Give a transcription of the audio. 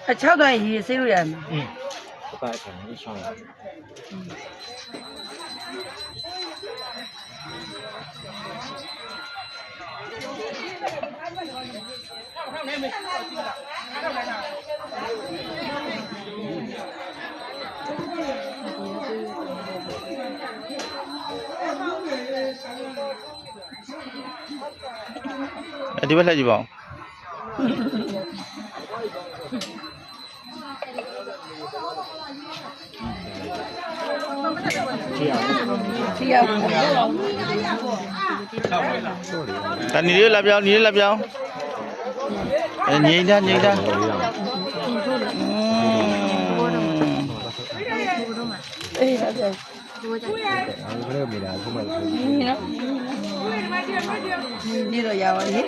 6段ရေဆေးလို့ရမယ်။ဘာခံနေရှောင်းလဲဒီဘက်လှည့်ကြည့်ပါဦးတနီလေးလာပြောင်းညီလေးလာပြောင်းငိမ့်တာအေးလာပြောင်းဘယ်လိုမိလားခုမှဒီတော့ရပါလေ